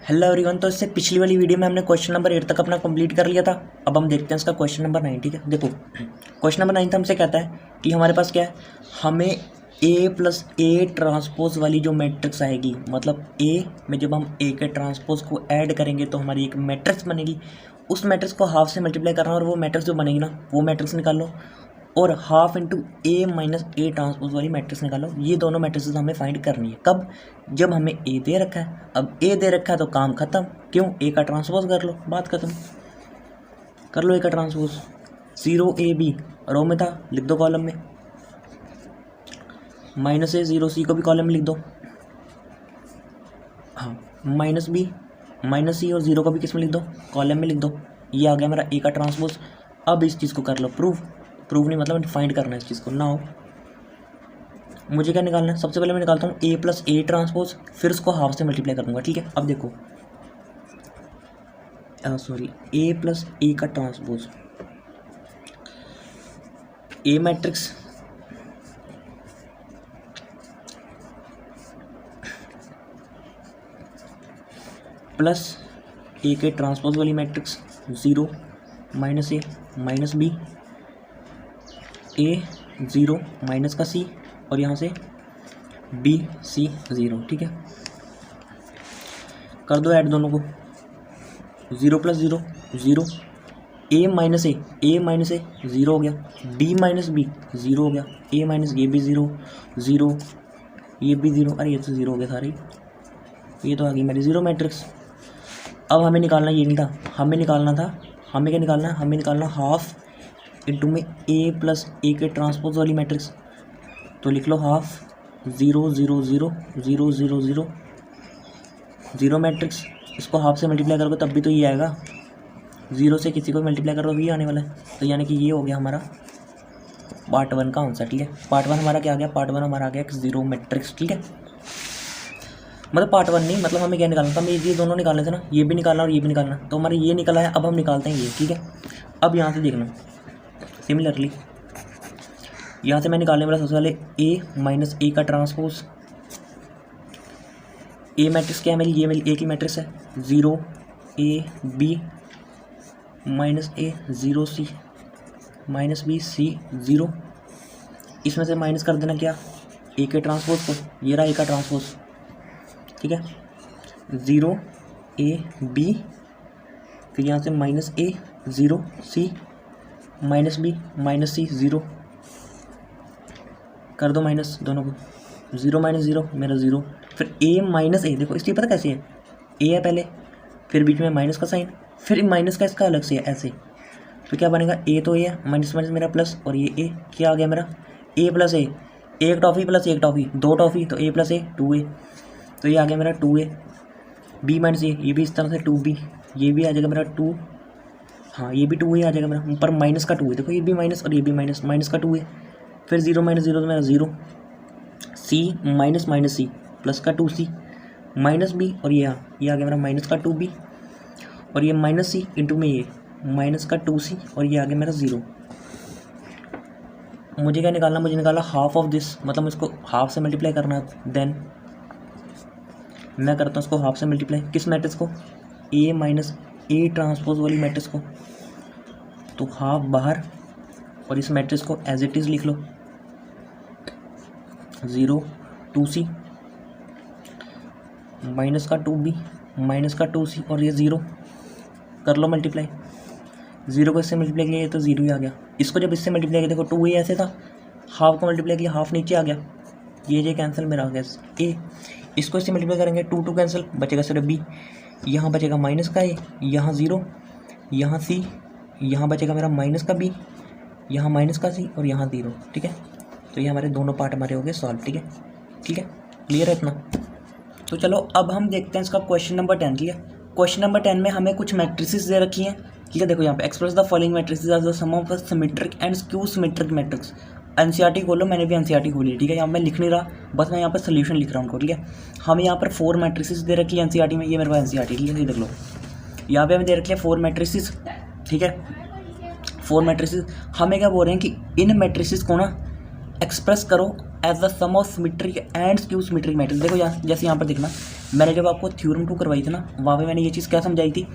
Hello everyone. तो इससे पिछली वाली वीडियो में हमने क्वेश्चन नंबर 8 तक अपना कंप्लीट कर लिया था। अब हम देखते हैं इसका क्वेश्चन नंबर 9। ठीक है, देखो क्वेश्चन नंबर 9 हमसे कहता है कि हमारे पास क्या है, हमें ए प्लस ए ट्रांसपोज वाली जो मैट्रिक्स आएगी, मतलब ए में जब हम ए के ट्रांसपोज को ऐड करेंगे तो हमारी एक मैट्रिक्स बनेगी। उस मैट्रिक्स को हाफ से मल्टीप्लाई करना और वो मैट्रिक्स जो बनेगी ना वो मैट्रिक्स निकाल लो, और half into A minus A transpose वाली मैट्रिक्स निकालो। ये दोनों मैट्रिक्स हमें फाइंड करनी है। कब? जब हमें ए दे रखा है। अब ए दे रखा है तो काम खत्म। क्यों? ए का ट्रांसपोज कर लो, बात खत्म। कर लो ए का ट्रांसपोज। 0ab रो में था, लिख दो कॉलम में। माइनस ए 0c को भी कॉलम में लिख दो। हाँ, माइनस बी माइनस सी और 0 को भी किस में लिख दो? कॉलम में लिख दो। ये आ गया मेरा ए का ट्रांसपोज। अब इस चीज़ को कर लो प्रूव नहीं, मतलब फाइंड करना है इस चीज़ को। नाउ मुझे क्या निकालना है? सबसे पहले मैं निकालता हूँ ए प्लस ए ट्रांसपोज, फिर उसको हाफ से मल्टीप्लाई कर दूंगा। ठीक है, अब देखो ए प्लस ए का ट्रांसपोज, ए मैट्रिक्स प्लस ए के ट्रांसपोज वाली मैट्रिक्स 0 माइनस ए माइनस बी, ए 0 माइनस का सी और यहाँ से बी सी 0। ठीक है, कर दो ऐड दोनों को। 0 प्लस 0 0, ए माइनस ए 0 हो गया, बी माइनस बी 0 हो गया, ए माइनस ये भी 0 0, ये भी 0। अरे ये तो 0 हो गया सारे, ये तो आ गई मेरी 0 मैट्रिक्स। अब हमें निकालना ये नहीं था, हमें निकालना था, हमें क्या निकालना है? हमें निकालना हाफ इंटू में ए प्लस ए के ट्रांसपोज वाली मैट्रिक्स। तो लिख लो हाफ 0 0 0 0 0 0 0 मैट्रिक्स। इसको हाफ से मल्टीप्लाई करोगे तब भी तो ये आएगा। 0 से किसी को मल्टीप्लाई करो भी आने वाला है। तो यानी कि ये हो गया हमारा पार्ट 1 का आंसर। ठीक है, पार्ट 1 हमारा क्या आ गया? पार्ट 1 हमारा आ गया 0 मैट्रिक्स। ठीक है, मतलब पार्ट 1 नहीं, मतलब हमें क्या निकालना था? हमें ये दोनों निकालने थे ना, ये भी निकालना और ये भी निकालना। तो हमारे ये निकला है, अब हम निकालते हैं ये। ठीक है, अब यहाँ से देखना सिमिलरली, यहाँ से मैं निकालने वाला सबसे पहले ए माइनस ए का ट्रांसपोज। ए मैट्रिक्स क्या है मेरी? ये मेरी ए की मैट्रिक्स है। 0 A B minus A 0 C minus B C 0। इसमें से माइनस कर देना क्या? ए के ट्रांसपोज को। ये रहा ए का ट्रांसपोज। ठीक है, 0 ए बी, फिर यहाँ से minus A 0 C minus B minus सी 0। कर दो माइनस दोनों को। 0 माइनस 0 मेरा 0, फिर ए माइनस ए। देखो इसलिए पता कैसे है, ए है पहले, फिर बीच में माइनस का साइन, फिर माइनस का इसका अलग से है ऐसे। तो क्या बनेगा? ए तो ए है, माइनस माइनस मेरा प्लस, और ये ए क्या आ गया मेरा? ए प्लस ए, एक टॉफ़ी प्लस एक टॉफ़ी, 2 टॉफ़ी, तो ए प्लस ए 2a। तो ये आ गया मेरा 2a। बी माइनस ए, ये भी इस तरह से 2b, ये भी आ जाएगा मेरा 2। हाँ, ये भी 2a आ जाएगा मेरा, पर माइनस का 2 है। देखो ये भी माइनस और ये भी माइनस, माइनस का 2 है। फिर 0 माइनस 0 तो मेरा 0, C minus minus C plus का 2c माइनस बी, और ये आ गया मेरा माइनस का 2b, और ये माइनस सी इंटू में ये माइनस का 2c, और ये आ गया मेरा 0। मुझे क्या निकालना? मुझे निकाला हाफ ऑफ दिस, मतलब इसको हाफ से मल्टीप्लाई करना है। देन मैं करता हूँ इसको हाफ से मल्टीप्लाई। किस मैट्रिक्स को? ए माइनस ए ट्रांसपोज वाली मैट्रिक्स को। तो हाफ बाहर, और इस मैट्रिक्स को एज इट इज़ लिख लो। 0 2c माइनस का 2b माइनस का 2c, और ये 0। कर लो मल्टीप्लाई। 0 को इससे मल्टीप्लाई किया तो 0 ही आ गया। इसको जब इससे मल्टीप्लाई किया, देखो 2a ऐसे था, हाफ को मल्टीप्लाई किया, हाफ नीचे आ गया, ये कैंसिल मेरा आ गया ए। इसको इससे मल्टीप्लाई करेंगे, 2 2 कैंसिल, बचेगा सिर्फ b। यहाँ बचेगा माइनस का ए, यहाँ 0, यहाँ c, यहाँ बचेगा मेरा माइनस का b, यहाँ माइनस का c, और यहाँ 0। ठीक है, तो ये हमारे दोनों पार्ट हमारे हो गए सॉल्व। ठीक है, क्लियर है इतना? तो चलो अब हम देखते हैं इसका क्वेश्चन नंबर 10। ठीक है, क्वेश्चन नंबर 10 में हमें कुछ मैट्रिसेस दे रखी हैं। ठीक है, देखो यहाँ पे express the following matrices are the sum of the symmetric and skew symmetric matrix. NCERT खोलो, मैंने भी एनसीईआरटी खोली। ठीक है, यहाँ मैं लिख नहीं रहा, बस मैं यहाँ पर सोल्यूशन लिख रहा हूँ उनको। ठीक है, हमें यहाँ पर 4 मैट्रिसेस दे रखी है एनसीईआरटी में। ये मेरे पास एनसीईआरटी, ठीक है, ये देख लो, यहाँ पे हमें दे रखी है 4 मैट्रिसेस। ठीक है, 4 मैट्रिसेस। हमें क्या बोल रहे हैं कि इन मैट्रिसेस को ना एक्सप्रेस करो as the sum of symmetric and skew symmetric matrix. देखो यहाँ, जैसे यहाँ पर देखना, मैंने जब आपको थ्योरम 2 करवाई थी ना, वहाँ पे मैंने ये चीज़ क्या समझाई थी,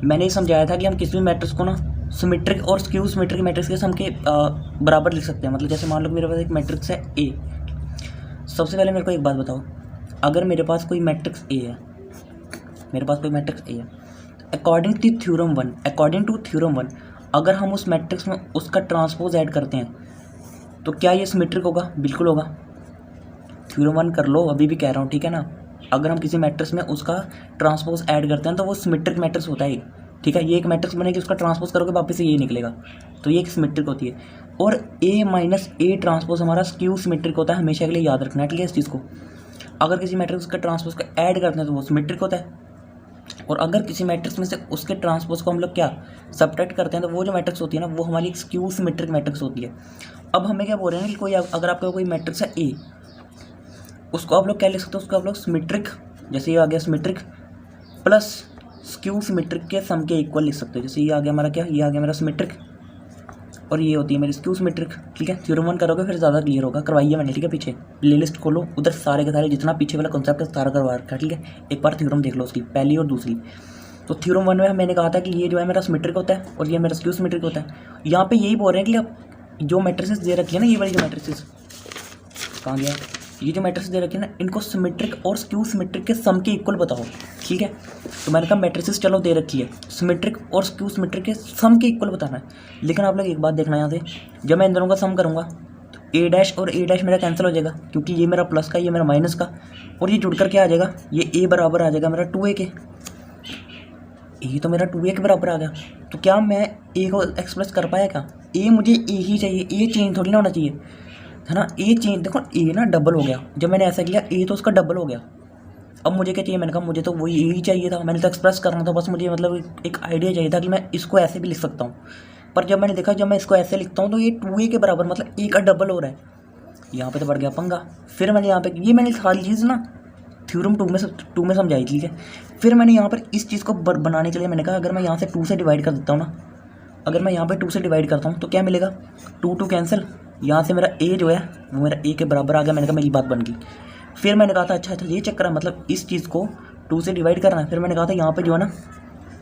मैंने ये समझाया था कि हम किसी भी मैट्रिक्स को ना सिमेट्रिक और स्क्यू सिमेट्रिक मैट्रिक्स के सम के बराबर लिख सकते हैं। मतलब जैसे मान लो मेरे पास एक मैट्रिक्स है ए। सबसे पहले मेरे को एक बात बताओ, अगर मेरे पास कोई मैट्रिक्स ए है, मेरे पास कोई मैट्रिक्स ए है, अकॉर्डिंग टू थ्योरम 1 अगर हम उस मैट्रिक्स में उसका ट्रांसपोज ऐड करते हैं तो क्या ये सिमेट्रिक होगा? बिल्कुल होगा। थ्योरम 1 कर लो, अभी भी कह रहा हूँ, ठीक है ना। अगर हम किसी मैट्रिक्स में उसका ट्रांसपोज ऐड करते हैं तो वो सिमेट्रिक मैट्रिक्स होता है, ठीक है। ये एक मैट्रिक्स बनेगी, उसका ट्रांसपोज करोगे वापस से ये निकलेगा, तो ये एक सिमेट्रिक होती है। और ए माइनस ए ट्रांसपोज हमारा स्क्यू सिमेट्रिक होता है, हमेशा के लिए याद रखना है, ठीक है इस चीज़ को। अगर किसी मैट्रिक्स का ट्रांसपोज को ऐड करते हैं तो वो सिमेट्रिक होता है, और अगर किसी मैट्रिक्स में से उसके ट्रांसपोज को हम लोग क्या सब्ट्रैक्ट करते हैं तो वो जो मैट्रिक्स होती है ना, वो हमारी एक स्क्यू सिमेट्रिक मैट्रिक्स होती है। अब हमें क्या बोल रहे हैं कि कोई अगर आपका कोई मैट्रिक्स है ए, उसको आप लोग क्या लिख सकते हो, उसको आप लोग सिमेट्रिक, जैसे ये आ गया सिमेट्रिक प्लस स्क्यू सिमेट्रिक के सम के इक्वल लिख सकते हो। जैसे ये आ गया हमारा क्या, ये आ गया मेरा सिमेट्रिक और ये होती है मेरी स्क्यू सिमेट्रिक, ठीक है। थ्योरम 1 करोगे फिर ज़्यादा क्लियर होगा, करवाइए मैंने, ठीक है। पीछे प्ले लिस्ट खोलो, उधर सारे के सारे जितना पीछे वाला कॉन्सेप्ट है सारा करवा रखा है, ठीक है। एक बार थ्योरम देख लो उसकी पहली और दूसरी। तो थ्योरम 1 में मैंने कहा था कि ये जो है मेरा सिमेट्रिक होता है और ये मेरा स्क्यू सिमेट्रिक होता है। यहाँ पे यही बोल रहे हैं कि आप जो मैट्रिसेस दे रखी है ना, ये वाली जो मैट्रिसेस कहाँ गया, ये जो मैट्रिक्स दे रखी है ना, इनको सिमेट्रिक और स्क्यू सिमेट्रिक के सम के इक्वल बताओ, ठीक है। तो मैंने कहा मैट्रिक्स चलो दे रखी है, सिमेट्रिक और स्क्यू सिमेट्रिक के सम के इक्वल बताना है। लेकिन आप लोग एक बात देखना यहाँ से, जब मैं इन दोनों का सम करूँगा तो ए डैश और ए डैश मेरा कैंसिल हो जाएगा, क्योंकि ये मेरा प्लस का, ये मेरा माइनस का, और ये जुड़ कर क्या आ जाएगा, ये ए बराबर आ जाएगा मेरा 2a के। ए तो मेरा 2a के बराबर आ गया, तो क्या मैं ए को एक्सप्रेस कर पाया क्या? ए मुझे ए ही चाहिए, ए चेंज थोड़ी ना होना चाहिए, है ना। ए चेंज, देखो ए ना डबल हो गया, जब मैंने ऐसा किया ए तो उसका डबल हो गया। अब मुझे क्या चाहिए, मैंने कहा मुझे तो वही ए ही चाहिए था, मैंने तो एक्सप्रेस करना था बस, मुझे मतलब एक आइडिया चाहिए था कि मैं इसको ऐसे भी लिख सकता हूँ। पर जब मैंने देखा, जब मैं इसको ऐसे लिखता हूँ तो ये 2a के बराबर, मतलब ए का डबल हो रहा है, यहाँ पे तो बढ़ गया पंगा। फिर मैंने यहाँ पे ये मैंने सारी चीज़ ना थ्योरम 2 में समझाई, ठीक है। फिर मैंने यहाँ पर इस चीज़ को बनाने के लिए मैंने कहा अगर मैं यहाँ से 2 से डिवाइड कर देता हूँ ना, अगर मैं यहाँ पे 2 से डिवाइड करता हूँ तो क्या मिलेगा, 2 कैंसिल, यहाँ से मेरा ए जो है वो मेरा ए के बराबर आ गया। मैंने कहा मेरी बात बन गई। फिर मैंने कहा था अच्छा ये चेक करा, मतलब इस चीज़ को 2 से डिवाइड करना है। फिर मैंने कहा था यहाँ पे जो है ना,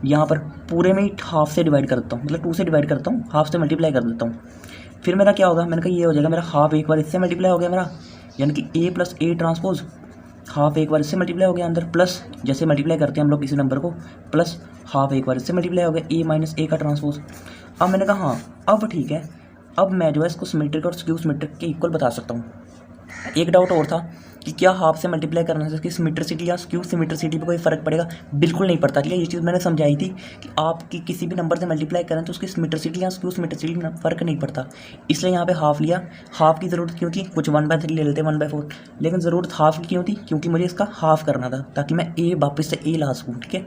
यहाँ पर पूरे में ही हाफ से डिवाइड कर देता हूँ, मतलब 2 से डिवाइड करता हूँ, हाफ से मल्टीप्लाई कर देता हूँ। फिर मेरा क्या होगा, मैंने कहा ये हो जाएगा मेरा हाफ, एक बार इससे मल्टीप्लाई हो गया मेरा, यानी कि ए प्लस ए ट्रांसपोज, हाफ एक बार इससे मल्टीप्लाई हो गया अंदर, प्लस जैसे मल्टीप्लाई करते हैं हम लोग किसी नंबर को, प्लस हाफ एक बार इससे मल्टीप्लाई हो गया, ए माइनस ए का ट्रांसपोज। अब मैंने कहा हाँ अब ठीक है, अब मैं जो है इसको सिमेट्रिक और स्क्यू सिमेट्रिक के इक्वल बता सकता हूँ। एक डाउट और था कि क्या हाफ से मल्टीप्लाई करने से इसकी सिमेट्रिसिटी या स्क्यू सिमेट्रिसिटी पे कोई फ़र्क पड़ेगा? बिल्कुल नहीं पड़ता, ठीक है। ये चीज़ मैंने समझाई थी कि आपकी किसी भी नंबर से मल्टीप्लाई करें तो उसकी सिमेट्रिसिटी या स्क्यू सिमेट्रिसिटी में फ़र्क नहीं पड़ता, इसलिए यहाँ पे हाफ लिया। हाफ की ज़रूरत क्यों थी, कुछ 1/3 ले लेते 1/4, लेकिन ज़रूरत हाफ की क्यों थी, क्योंकि मुझे इसका हाफ करना था ताकि मैं ए वापस से ए ला सकूँ, ठीक है।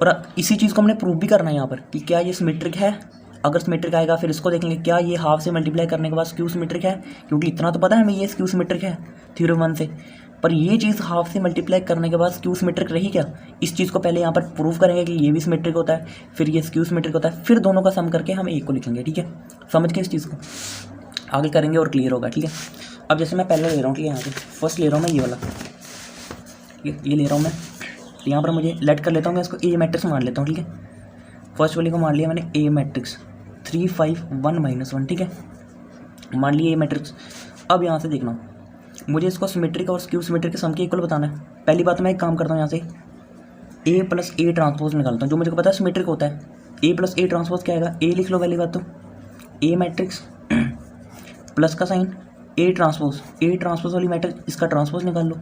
और इसी चीज़ को हमने प्रूव भी करना है यहाँ पर कि क्या ये सिमेट्रिक है। अगर सिमेट्रिक आएगा फिर इसको देखेंगे क्या ये हाफ से मल्टीप्लाई करने के बाद स्क्यू सिमेट्रिक है, क्योंकि इतना तो पता है हमें ये स्क्यू सिमेट्रिक है थ्योरम 1 से। पर ये चीज़ हाफ से मल्टीप्लाई करने के बाद स्क्यू सिमेट्रिक रही क्या, इस चीज़ को पहले यहाँ पर प्रूव करेंगे कि ये भी सिमेट्रिक होता है, फिर ये स्क्यू सिमेट्रिक होता है, फिर दोनों का सम करके हम एक को लिखेंगे, ठीक है। समझ के इस चीज़ को आगे करेंगे और क्लियर होगा, ठीक है। अब जैसे मैं पहले ले रहा हूँ, ठीक है, यहाँ से फर्स्ट ले रहा हूँ मैं ये वाला, ये ले रहा हूँ मैं, तो यहाँ पर मुझे लेट कर लेता हूँ, मैं इसको ए मैट्रिक्स मान लेता हूँ, ठीक है। फर्स्ट वाली को मान लिया मैंने ए मैट्रिक्स 3 5 1 -1, ठीक है, मान लिया ए मैट्रिक्स। अब यहाँ से देखना, मुझे इसको सिमेट्रिक और स्क्यू सिमेट्रिक के सम के इक्वल बताना है। पहली बात मैं एक काम करता हूँ, यहाँ से ए प्लस ए ट्रांसपोज निकालता हूँ, जो मुझे पता है सिमेट्रिक होता है। ए प्लस ए ट्रांसपोज क्या आएगा, ए लिख लो पहली बात तो, ए मैट्रिक्स प्लस का साइन ए ट्रांसपोज वाली मैट्रिक्स, इसका ट्रांसपोज निकाल लो,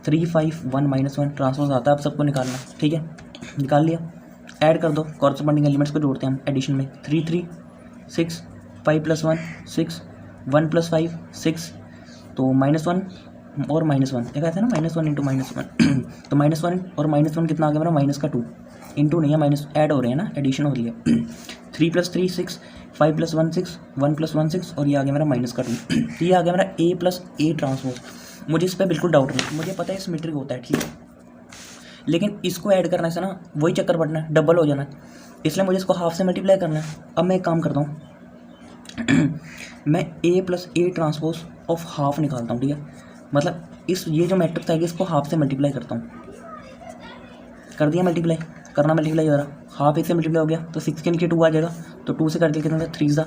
3 5 1 -1 ट्रांसपोज आता है, अब सबको निकालना, ठीक है। निकाल लिया, ऐड कर दो, कॉरस्पॉन्डिंग एलिमेंट्स को जोड़ते हैं हम एडिशन में, 3 3 6 5 + 1 6 1 + 5 6, तो -1 और -1 देखा था ना, -1 × -1 तो -1 और -1 कितना आ गया मेरा, माइनस का 2, इंटू नहीं है माइनस, ऐड हो रहे हैं ना, एडिशन हो रही है। 3 + 3 6 5 + 1 6 1 + 1 6 और ये आ गया मेरा माइनस का 2, तो ये आ गया मेरा ए प्लस ए ट्रांसपोज। मुझे इस पर बिल्कुल डाउट नहीं, मुझे पता है सिमेट्रिक होता है, ठीक है। लेकिन इसको ऐड करने से ना वही चक्कर पड़ना है, डबल हो जाना है, इसलिए मुझे इसको हाफ से मल्टीप्लाई करना है। अब मैं एक काम करता हूँ मैं A plus A transpose of half निकालता हूँ, ठीक है। मतलब ये जो मैट्रिक्स आएगी इसको हाफ से मल्टीप्लाई करता हूँ, कर दिया मल्टीप्लाई, करना मल्टीप्लाई हो रहा, हाफ एक से मल्टीप्लाई हो गया तो 6 के नीचे 2 आ जाएगा, तो 2 से करके कितना 3 सा,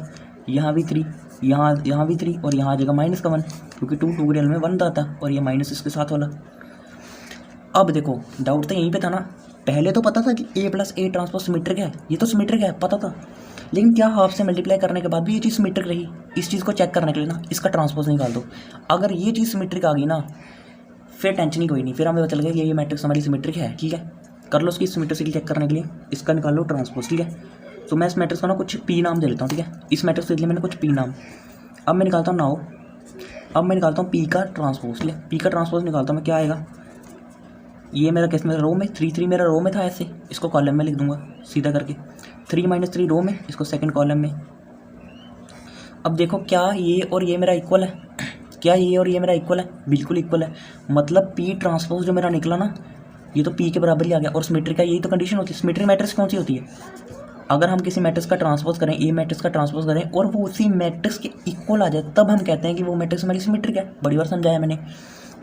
यहाँ भी 3, यहाँ भी 3 और यहाँ आ जाएगा माइनस का 1, क्योंकि 2 के रियल में 1 आता और ये माइनस इसके साथ वाला। अब देखो डाउट तो यहीं पे था ना, पहले तो पता था कि A plus A transpose symmetric है, ये तो सिमेट्रिक है पता था, लेकिन क्या हाफ से मल्टीप्लाई करने के बाद भी ये चीज़ सिमेट्रिक रही? इस चीज़ को चेक करने के लिए ना इसका ट्रांसपोज निकाल दो। अगर ये चीज़ सिमेट्रिक आ गई ना फिर टेंशन ही कोई नहीं, फिर हमें पता चल गया कि ये मैट्रिक्स हमारी सिमेट्रिक है। ठीक है, कर लो उसकी सिमेट्रिसिटी चेक करने के लिए, इसका निकाल लो ट्रांसपोज। ठीक है, तो मैं इस मैट्रिक्स को ना कुछ P नाम दे लेता हूँ। ठीक है, इस मैट्रिक्स के लिए मैंने कुछ P नाम, अब मैं निकालता हूँ नाउ, अब मैं निकालता हूँ P का ट्रांसपोज। ठीक है, P का ट्रांसपोज निकालता हूँ मैं, क्या आएगा, ये मेरा किस में रो में 3 मेरा रो में था, ऐसे इसको कॉलम में लिख दूंगा सीधा करके, 3 - 3 रो में, इसको सेकंड कॉलम में। अब देखो क्या ये और ये मेरा इक्वल है, क्या ये और ये मेरा इक्वल है, बिल्कुल इक्वल है, मतलब P ट्रांसपोज जो मेरा निकला ना ये तो P के बराबर ही आ गया। और सिमेट्रिक का यही तो कंडीशन होती है। सिमेट्रिक मैट्रिक्स कौन सी होती है, अगर हम किसी मैट्रिक्स का ट्रांसपोज करें, A मैट्रिक्स का ट्रांसपोज करें और वो उसी मैट्रिक्स के इक्वल आ जाए, तब हम कहते हैं कि वो मैट्रिक्स हमारी सिमेट्रिक है। बड़ी बार समझाया मैंने,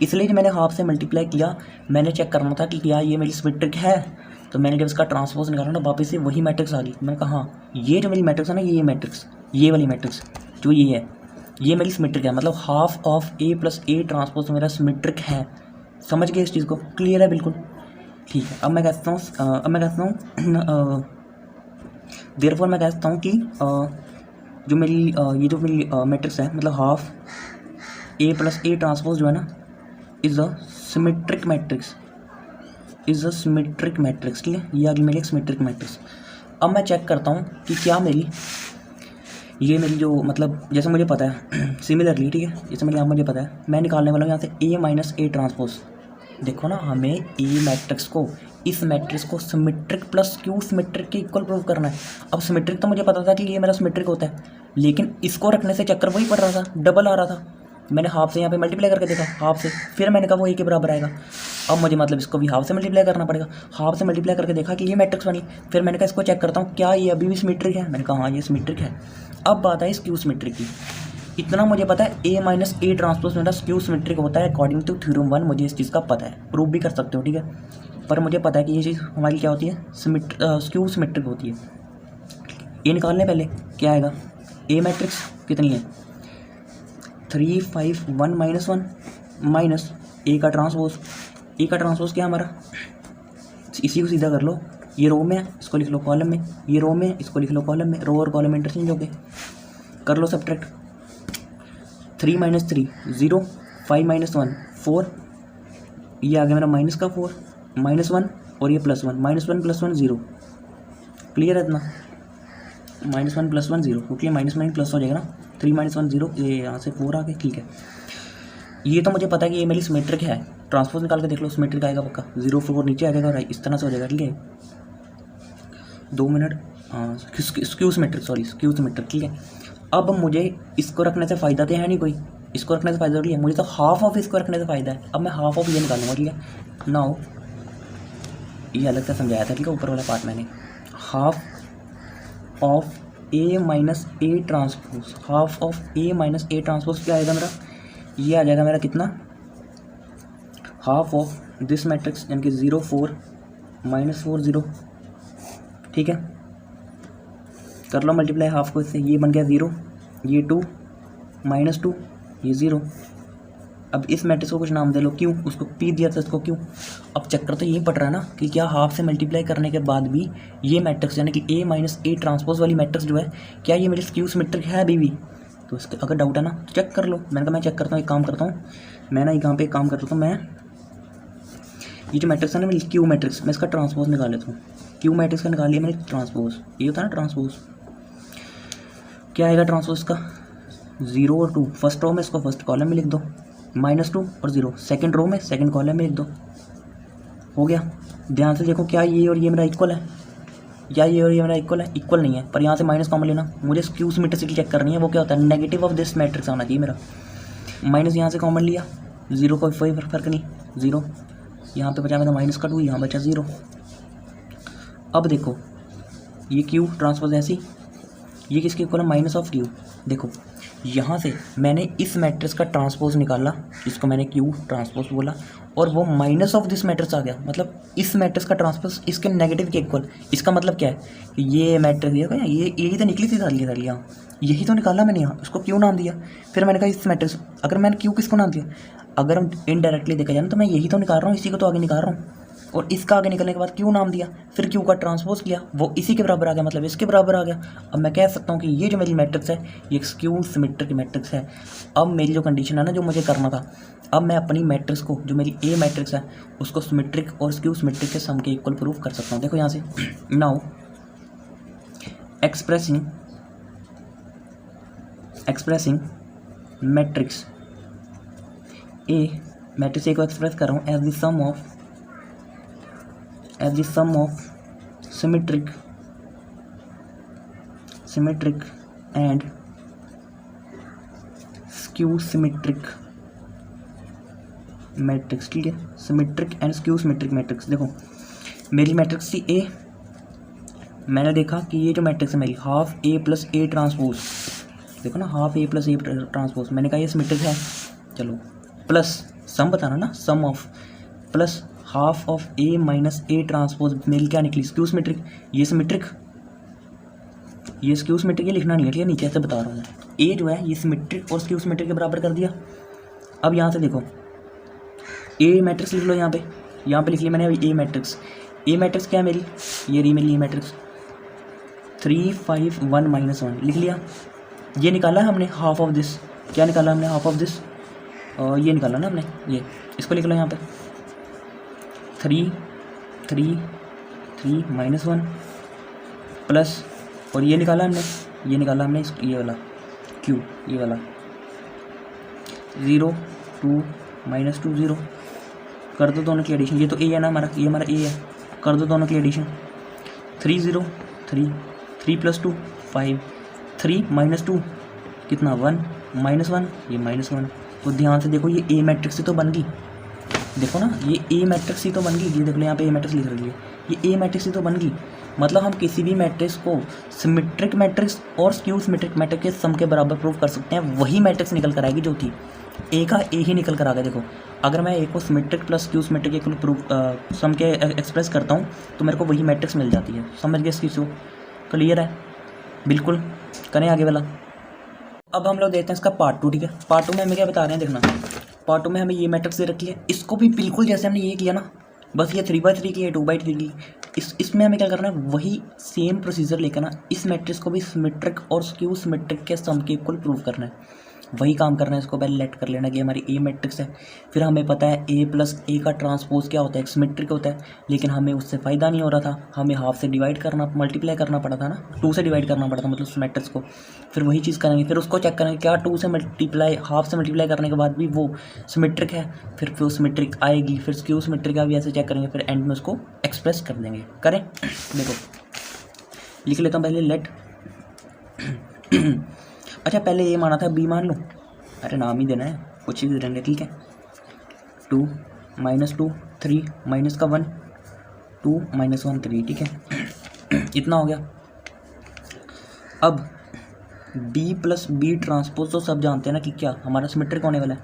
इसलिए जब मैंने हाफ से मल्टीप्लाई किया मैंने चेक करना था कि क्या ये मेरी सिमेट्रिक है, तो मैंने जब इसका ट्रांसपोज निकाला ना वापस से वही मैट्रिक्स आ गई। मैंने कहा हाँ ये जो मेरी मैट्रिक्स है ना, ये मैट्रिक्स, ये वाली मैट्रिक्स जो ये है, ये मेरी सिमेट्रिक है, मतलब half of A plus A transpose मेरा सिमेट्रिक है। समझ गए इस चीज़ को, क्लियर है बिल्कुल। ठीक है, अब मैं कहता हूँ देयरफॉर मैं कहता हूँ कि जो मेरी ये जो मेरी मैट्रिक्स है, मतलब half A plus A transpose जो है ना is a symmetric matrix, is a symmetric matrix. ठीक है, ये आ गई मेरी एक सिमेट्रिक मैट्रिक्स। अब मैं चेक करता हूँ कि क्या ये मेरी जो, मतलब जैसे मुझे पता है सिमिलरली, ठीक है, जैसे मेरे यहाँ मुझे पता है, मैं निकालने वाला हूँ यहाँ से A माइनस A ट्रांसपोज। देखो ना, हमें ए मैट्रिक्स को, इस मैट्रिक्स को सिमेट्रिक प्लस क्यू सिमेट्रिक के इक्वल प्रूव करना है। अब सिमेट्रिक तो मुझे पता था कि ये मेरा सिमेट्रिक होता है, लेकिन इसको रखने से चक्कर वही पड़ रहा था, डबल आ रहा था। मैंने हाफ से यहाँ पे मल्टीप्लाई करके देखा, हाफ से, फिर मैंने कहा वो ए के बराबर आएगा। अब मुझे मतलब इसको भी हाफ से मल्टीप्लाई करना पड़ेगा। हाफ से मल्टीप्लाई करके देखा कि ये मैट्रिक्स बनी, फिर मैंने कहा इसको चेक करता हूँ क्या ये अभी भी सिमेट्रिक है। मैंने कहा हाँ ये सिमेट्रिक है। अब बात है इस क्यू सिमेट्रिक की। इतना मुझे पता है A माइनस A ट्रांसपोज मेरा स्क्यू सिमेट्रिक होता है अकॉर्डिंग टू थ्योरम 1। मुझे इस चीज़ का पता है, प्रूव भी कर सकते हो, ठीक है, पर मुझे पता है कि ये चीज़ हमारी क्या होती है, स्क्यू सिमेट्रिक होती है। ये निकालने पहले क्या आएगा, A मैट्रिक्स कितनी है 3 5 1 -1 माइनस A का ट्रांसपोज। A का ट्रांसपोज क्या हमारा, इसी को सीधा कर लो, ये रो में है इसको लिख लो कॉलम में, ये रो में इसको लिख लो कॉलम में, रो और कॉलम में इंटरचेंज हो गए, कर लो सब्ट्रैक्ट। 3 - 3 0, 5 - 1 4, ये आ गया मेरा माइनस का 4 -1 और ये +1, -1 + 1 0। क्लियर है इतना, -1 + 1 0, क्योंकि माइनस माइनस प्लस हो जाएगा ना, 3 - 1 0, ये यहाँ से 4 आ गए। ठीक है, ये तो मुझे पता है कि ये मेरी सिमेट्रिक है। ट्रांसपोज निकाल के देख लो, सिमेट्रिक आएगा पक्का, 0 4 नीचे आ जाएगा और इस तरह से हो जाएगा। ठीक है, 2 मिनट, हाँ skew symmetric, sorry skew symmetric. ठीक है, अब मुझे इसको रखने से फ़ायदा तो है नहीं कोई, इसको रखने से फ़ायदा नहीं है, मुझे तो हाफ ऑफ इसको रखने से फ़ायदा है। अब मैं हाफ ऑफ ये निकालूंगा। ठीक है, नाउ ये अलग से समझाया था, ठीक है, ऊपर वाला पार्ट मैंने, half of A minus A transpose, half of A minus A transpose क्या आएगा मेरा, ये आ जाएगा मेरा कितना, हाफ ऑफ दिस मैट्रिक्स यानी कि 0 4 -4 0। ठीक है, कर लो मल्टीप्लाई हाफ को इससे, ये बन गया 0, ये 2 -2, ये 0। अब इस मैट्रिक्स को कुछ नाम दे लो, क्यों, उसको P दिया था, इसको क्यों। अब चक्कर तो यही पड़ रहा है ना कि क्या हाफ से मल्टीप्लाई करने के बाद भी ये मैट्रिक्स यानी कि A माइनस A ट्रांसपोज वाली मैट्रिक्स जो है, क्या ये मेरी स्क्यू सिमेट्रिक है अभी भी। तो इसके अगर डाउट है ना तो चेक कर लो। मैंने कहा मैं चेक करता हूँ, एक काम करता हूँ मैं ना, यहाँ पे एक काम करता हूँ मैं, ये जो मैट्रिक्स है ना मेरी क्यू मैट्रिक्स, मैं इसका ट्रांसपोज निकाल लेता हूँ। क्यू मैट्रिक्स का निकाल लिया मैंने ट्रांसपोज, ये होता है ना ट्रांसपोज, क्या आएगा ट्रांसपोज का, 0 और 2, फर्स्ट रो में इसको फर्स्ट कॉलम में लिख दो, -2 और 0 सेकंड रो में सेकंड कॉलम में लिख दो, हो गया। ध्यान से देखो क्या ये और ये मेरा इक्वल है, या ये और ये मेरा इक्वल है, इक्वल नहीं है, पर यहाँ से माइनस कॉमन लेना, मुझे स्क्यू सिमेट्रिसिटी चेक करनी है, वो क्या होता है, नेगेटिव ऑफ दिस मैट्रिक्स आना चाहिए मेरा। माइनस यहाँ से कॉमन लिया, 0 का कोई फर्क नहीं, 0 यहाँ पे बचा मेरा -2, यहाँ बचा 0। अब देखो ये क्यू ट्रांसपोज ऐसी, ये किसके इक्वल है, माइनस ऑफ क्यू। देखो यहाँ से मैंने इस मैट्रिक्स का ट्रांसपोज निकाला, इसको मैंने क्यू ट्रांसपोज बोला, और वो माइनस ऑफ दिस मैट्रिक्स आ गया, मतलब इस मैट्रिक्स का ट्रांसपोज इसके नेगेटिव के इक्वल। इसका मतलब क्या है कि ये मैट्रिक्स ये यही तो निकली थी सारी यहाँ, यही तो निकाला मैंने यहाँ, उसको क्यू नाम दिया। फिर मैंने कहा इस मैट्रिक्स, अगर मैंने क्यू किसको नाम दिया, अगर हम इनडायरेक्टली देखा जाए ना तो मैं यही तो निकाल रहा हूँ, इसी को तो आगे निकाल रहा हूँ, और इसका आगे निकलने के बाद क्यू नाम दिया, फिर क्यू का ट्रांसपोज किया, वो इसी के बराबर आ गया, मतलब इसके बराबर आ गया। अब मैं कह सकता हूँ कि ये जो मेरी मैट्रिक्स है ये स्क्यू सिमेट्रिक मैट्रिक्स है। अब मेरी जो कंडीशन है ना, जो मुझे करना था, अब मैं अपनी मैट्रिक्स को, जो मेरी ए मैट्रिक्स है, उसको सिमेट्रिक और स्क्यू सिमेट्रिक के सम के इक्वल प्रूफ कर सकता हूँ। देखो यहाँ से, now expressing matrix A, matrix A को एक्सप्रेस कर रहा हूँ as the sum of symmetric and skew symmetric matrix. ठीक है, symmetric and skew symmetric matrix. देखो मेरी मैट्रिक्स थी ए, मैंने देखा कि ये जो मैट्रिक्स है मेरी half A plus A transpose, देखो ना half A plus A transpose, मैंने कहा ये सिमेट्रिक है, चलो प्लस सम बताना ना, sum of plus half of A minus A transpose मेरी क्या निकली, स्क्यू सिमेट्रिक। ये सिमेट्रिक, ये स्क्यू सिमेट्रिक, ये लिखना नहीं है, ठीक है, नीचे से बता रहा हूँ। ए जो है ये सिमेट्रिक और स्क्यू सिमेट्रिक के बराबर कर दिया। अब यहाँ से देखो ए मैट्रिक्स लिख लो, यहाँ पे लिख लिया मैंने अभी ए मैट्रिक्स। ए मैट्रिक्स क्या है मेरी, ये रही मेरी ए मैट्रिक्स 3 5 1 -1 लिख लिया। ये निकाला है हमने हाफ ऑफ दिस, क्या निकाला हमने हाफ ऑफ दिस, ये निकाला ना हमने, ये इसको लिख लो यहाँ पे 3 3 3 -1 प्लस, और ये निकाला हमने ये वाला क्यू, ये वाला 0 2 -2 0, कर दो दोनों की एडिशन, ये तो ए है ना हमारा, ये हमारा ए है, कर दो दोनों की एडिशन 3 0 3 3 + 2 5 3 -2 कितना 1 -1, ये -1। तो ध्यान से देखो ये ए मैट्रिक्स से तो बन गई, देखो ना ये ए मैट्रिक्स ही तो बन गई, ये देख लो यहाँ पे ए मैट्रिक्स लिख रही है, ये ए मैट्रिक्स ही तो बन गई। मतलब हम किसी भी मैट्रिक्स को सिमेट्रिक मैट्रिक्स और स्क्यू सिमेट्रिक मैट्रिक्स के सम के बराबर प्रूव कर सकते हैं, वही मैट्रिक्स निकल कर आएगी जो थी ए का ए ही निकल कर आ गया। देखो अगर मैं ए को सिमेट्रिक प्लस स्क्यू सिमेट्रिक के प्रूफ सम के एक्सप्रेस करता हूँ तो मेरे को वही मैट्रिक्स मिल जाती है। समझ गए इसकी चीज़, क्लियर है, बिल्कुल। करें आगे वाला। अब हम लोग देखते हैं इसका पार्ट 2। ठीक है, पार्ट 2 में हमें क्या बता रहे हैं, देखना पार्ट 2 में हमें ये मैट्रिक्स दे रखी है, इसको भी बिल्कुल जैसे हमने ये किया ना, बस ये 3/3 की है, 2/3 की। इसमें हमें क्या करना है, वही सेम प्रोसीजर लेकर ना इस मैट्रिक्स को भी सिमेट्रिक और स्क्यू सिमेट्रिक के सम के इक्वल प्रूव करना है, वही काम करना है। इसको पहले लेट कर लेना कि हमारी ए मैट्रिक्स है, फिर हमें पता है ए प्लस ए का ट्रांसपोज क्या होता है, सिमेट्रिक होता है, लेकिन हमें उससे फ़ायदा नहीं हो रहा था, हमें हाफ से डिवाइड करना, मल्टीप्लाई करना पड़ा था ना, 2 से डिवाइड करना पड़ा था, मतलब उस मैट्रिक्स को। फिर वही चीज़ करेंगे, फिर उसको चेक करेंगे क्या 2 से मल्टीप्लाई, हाफ से मल्टीप्लाई करने के बाद भी वो सिमेट्रिक है, फिर वो सिमेट्रिक आएगी, फिर स्क्यू सिमेट्रिक का भी ऐसे चेक करेंगे, फिर एंड में उसको एक्सप्रेस कर देंगे। करें, देखो लिख लेता हूँ पहले लेट अच्छा पहले ये माना था, बी मान लो, अरे नाम ही देना है, कुछ ही देंगे, ठीक है। 2 -2 3 माइनस का 1 2 -1 3, ठीक है इतना हो गया। अब B प्लस बी ट्रांसपोज तो सब जानते हैं ना कि क्या हमारा सिमेट्रिक होने वाला है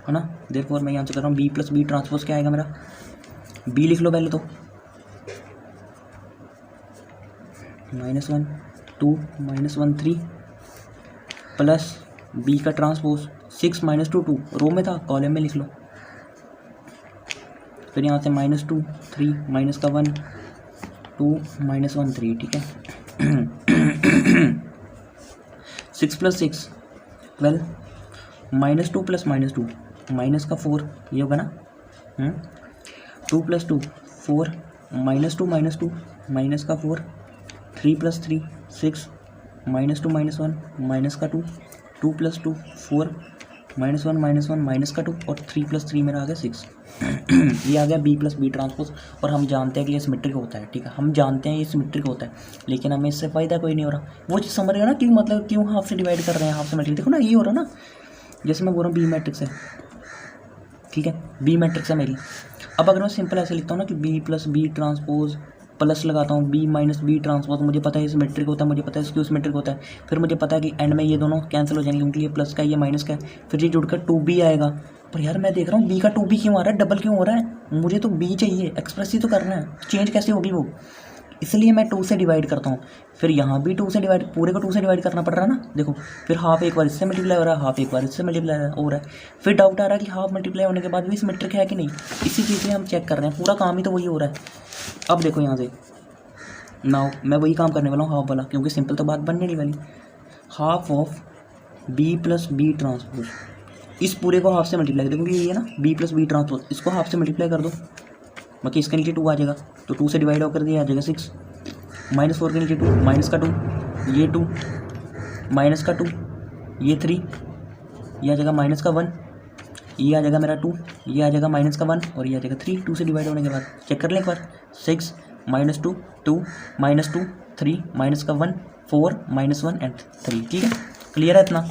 ना, देयरफॉर मैं यहाँ से कर रहा हूँ B प्लस बी ट्रांसपोज क्या आएगा मेरा, B लिख लो पहले तो -1 2 -1 3 प्लस बी का ट्रांसपोज 6 -2 2 रो में था, कॉलम में लिख लो, फिर यहाँ से -2 3 माइनस का 1 2 -1 3, ठीक है 6 + 6 12 -2 + -2 माइनस का 4, ये होगा ना 2 + 2 4 -2 -2 माइनस का 4 3 + 3 6 -2 -1 माइनस का 2 2 + 2 4 -1 -1 माइनस का 2 और 3 + 3 मेरा आ गया 6 ये आ गया B प्लस बी ट्रांसपोज। और हम जानते हैं कि ये सिमेट्रिक होता है, ठीक है, हम जानते हैं ये सिमेट्रिक होता है, लेकिन हमें इससे फ़ायदा कोई नहीं हो रहा। वो चीज़ समझ रहे हो ना कि मतलब क्यों हाफ से डिवाइड कर रहे हैं, हाफ से मैट्रिक्स, देखो ना ये हो रहा ना, जैसे मैं बोल रहा हूँ बी मैट्रिक्स है, ठीक है, बी मैट्रिक्स है मेरी। अब अगर मैं सिंपल ऐसे लिखता हूँ ना कि B plus B transpose plus लगाता हूँ बी माइनस बी ट्रांसपोज, मुझे पता है सिमेट्रिक होता है, मुझे पता है स्क्यू सिमेट्रिक होता है, फिर मुझे पता है कि एंड में ये दोनों कैंसिल हो जाएंगे क्योंकि ये प्लस का ये माइनस का है, फिर ये जुड़कर 2b आएगा। पर यार मैं देख रहा हूँ b का 2b क्यों आ रहा है, डबल क्यों हो रहा है, मुझे तो b चाहिए, एक्सप्रेस ही तो करना है, चेंज कैसे होगी वो, इसलिए मैं 2 से डिवाइड करता हूँ। फिर यहाँ भी 2 से डिवाइड, पूरे को 2 से डिवाइड करना पड़ रहा है ना, देखो फिर हाफ एक बार इससे मल्टीप्लाई हो रहा है, हाफ एक बार इससे मल्टीप्लाई हो रहा है, फिर डाउट आ रहा है कि हाफ मल्टीप्लाई होने के बाद भी सिमेट्रिक है कि नहीं, इसी चीज़ से हम चेक कर रहे हैं, पूरा काम ही तो वही हो रहा है। अब देखो यहाँ से नाउ मैं वही काम करने वाला हूँ हाफ वाला, क्योंकि सिंपल तो बात बनने नहीं वाली। Half of B plus B transpose, इस पूरे को हाफ से मल्टीप्लाई कर दो क्योंकि ये है ना बी प्लस बी ट्रांसपोज, इसको हाफ से मल्टीप्लाई कर दो, बाकी इसके नीचे 2 आ जाएगा, तो 2 से डिवाइड होकर दिया आ जाएगा 6, -4 के नीचे 2, माइनस का 2, ये 2, माइनस का 2, ये 3, ये आ जाएगा माइनस का 1, ये आ जाएगा मेरा 2, ये आ जाएगा माइनस का 1 और ये आ जाएगा 3, 2 से डिवाइड होने के बाद चेक कर लें एक बार, 6 -2 2 -2 3 माइनस का 1 4 -1 एंड 3, ठीक है, क्लियर है इतना,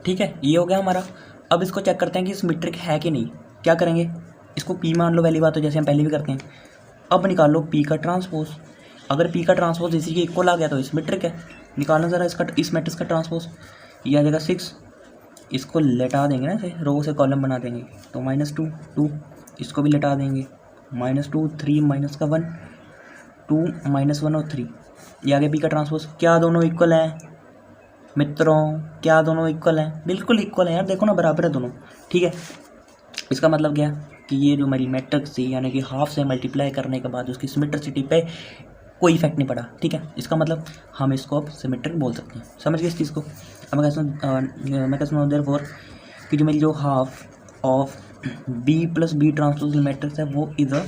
ठीक है, ये हो गया हमारा। अब इसको चेक करते हैं कि सिमेट्रिक है कि नहीं, क्या करेंगे, इसको p मान लो, पहली बात तो जैसे हम पहले भी करते हैं। अब निकाल लो p का ट्रांसपोज, अगर p का ट्रांसपोज इसी के इक्वल आ गया तो सिमेट्रिक है, निकालना ज़रा इसका, इस मैट्रिक्स का ट्रांसपोज, ये आ जाएगा 6, इसको लेटा देंगे ना, ऐसे रो से कॉलम बना देंगे, तो -2 2, इसको भी लेटा देंगे, -2 3 माइनस का 1 2 -1 और 3, ये आगे p का ट्रांसपोज। क्या दोनों इक्वल हैं मित्रों, क्या दोनों इक्वल हैं, बिल्कुल इक्वल है यार, देखो ना बराबर है दोनों, ठीक है। इसका मतलब क्या कि ये जो हमारी मैट्रिक्स थी, यानी कि हाफ से मल्टीप्लाई करने के बाद उसकी सिमेट्रिसिटी पे कोई इफेक्ट नहीं पड़ा, ठीक है, इसका मतलब हम इसको अब सिमेट्रिक बोल सकते हैं, समझ गए इस चीज़ को। अब मैं कहता हूँ देयरफॉर कि जो मेरी जो half of B plus B transpose matrix है वो इज अ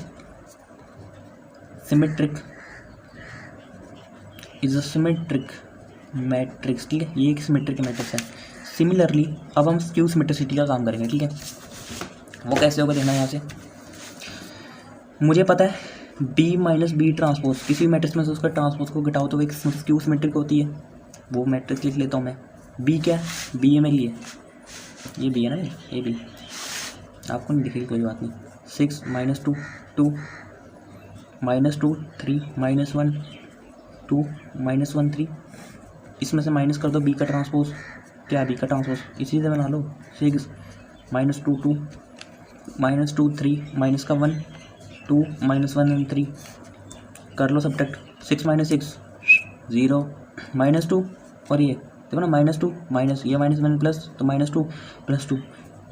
सिमेट्रिक मैट्रिक्स, ठीक है, ये एक सिमेट्रिक मैट्रिक्स है। सिमिलरली अब हम स्क्यू सिमेट्रिसिटी का काम करेंगे, ठीक है, वो कैसे होगा देखना यहाँ से, मुझे पता है b माइनस बी ट्रांसपोज, किसी मैट्रिक्स में से उसका ट्रांसपोज को घटाओ तो वो एक स्क्यू सिमेट्रिक होती है, वो मैट्रिक्स लिख लेता हूँ मैं। b क्या है, b है मेरे लिए, ये b है ना, ये b आपको नहीं दिखेगी कोई बात नहीं। 6 -2 2 -2 3 -1 2 -1 3, इसमें से माइनस कर दो b का ट्रांसपोज, क्या है b का ट्रांसपोज, इसी से बना लो, 6 -2 2 -2 3 माइनस का 1 2 -1 एंड 3, कर लो सब्ट्रैक्ट, 6 -6 0 -2 और ये देखो ना -2 माइनस, ये -1 प्लस, तो -2 + 2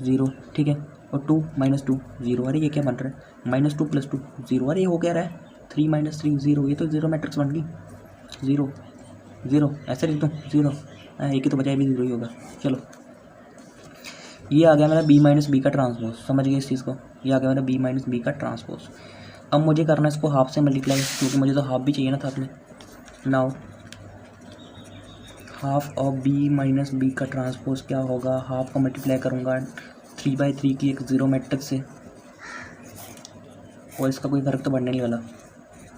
0, ठीक है, और 2 -2 0, अरे ये क्या बन रहा है, -2 + 2 0, अरे ये हो क्या रहा है, 3 -3 0, ये तो 0 मैट्रिक्स बन गई, 0 0 ऐसे लिख दूँ 0, एक ही तो बजाय भी 0 ही होगा। चलो ये आ गया मेरा b माइनस बी का ट्रांसपोज, समझ गए इस चीज़ को, ये आ गया मेरा b माइनस बी का ट्रांसपोज। अब मुझे करना है इसको हाफ से मल्टीप्लाई, क्योंकि मुझे तो हाफ भी चाहिए ना था अपने। Now half of b minus B का ट्रांसपोज क्या होगा, हाफ को मल्टीप्लाई करूँगा 3/3 की एक 0 मैट्रिक्स से, और इसका कोई फ़र्क तो पड़ने नहीं वाला,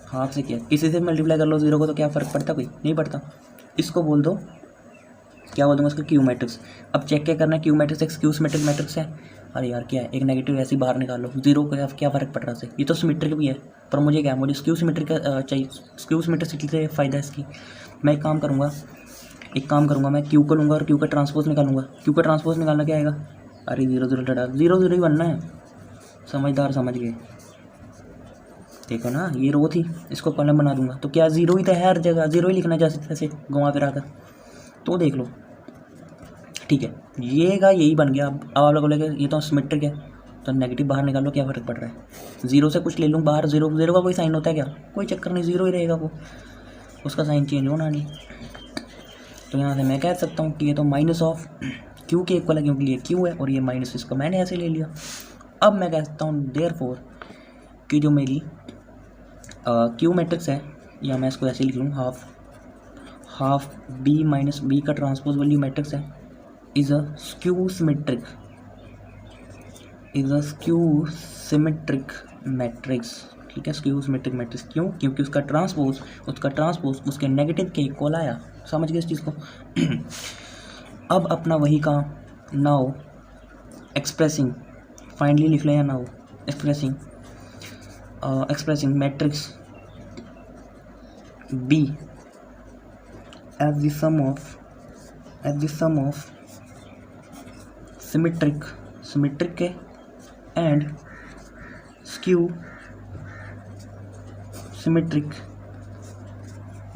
हाफ से क्या किसी से मल्टीप्लाई कर लो 0 को, तो क्या फ़र्क पड़ता, कोई नहीं पड़ता। इसको बोल दो, क्या बोल दूँगा इसका, क्यू मैट्रिक्स। अब चेक क्या करना है, क्यू मैट्रिक्स एक स्क्यू सिमेट्रिक मैट्रिक्स है, अरे यार क्या है, एक नेगेटिव ऐसे ही बाहर निकाल लो, 0 का क्या फ़र्क पड़ रहा है, ये तो सिमेट्रिक भी है, पर मुझे क्या है, मुझे स्क्यू सिमेट्रिक चाहिए, स्क्यू सिमेट्रिसिटी से फ़ायदा है इसकी। मैं एक काम करूँगा मैं क्यू को लूँगा और क्यू का ट्रांसपोज निकालूंगा, क्यू का ट्रांसपोज निकालना क्या आएगा, अरे 0 0 डरा 0 0 ही बनना है, समझदार समझ गए, देखो ना ये रो थी, इसको कॉलम बना दूंगा, तो क्या 0 ही तो है हर जगह, 0 ही लिखना जैसे घुमा फिरा कर, तो देख लो, ठीक है, ये का यही बन गया। अब आप लोग बोलेंगे ये तो सिमेट्रिक है, तो नेगेटिव बाहर निकाल लो, क्या फ़र्क पड़ रहा है, 0 से कुछ ले लूँ बाहर, 0 का कोई साइन होता है क्या, कोई चक्कर नहीं, 0 ही रहेगा वो, उसका साइन चेंज होना नहीं। तो यहाँ से मैं कह सकता हूँ कि ये तो माइनस ऑफ क्यू के इक्वल है, क्योंकि ये क्यू है और ये माइनस, इसको मैंने ऐसे ले लिया। अब मैं कह सकता हूँ देयरफॉर कि जो मेरी क्यू मैट्रिक्स है, या मैं इसको ऐसे लिख लूँ, हाफ बी माइनस बी का ट्रांसपोज वाली मैट्रिक्स है, is a skew symmetric matrix, ठीक है, स्क्यू सिमेट्रिक मैट्रिक्स। क्यों, क्योंकि उसका ट्रांसपोज उसके नेगेटिव के इक्वल आया, समझ गए इस चीज़ को। अब अपना वही काम, नाउ एक्सप्रेसिंग, फाइनली लिख लें, now expressing matrix B as the sum of symmetric के एंड स्क्यू सिमेट्रिक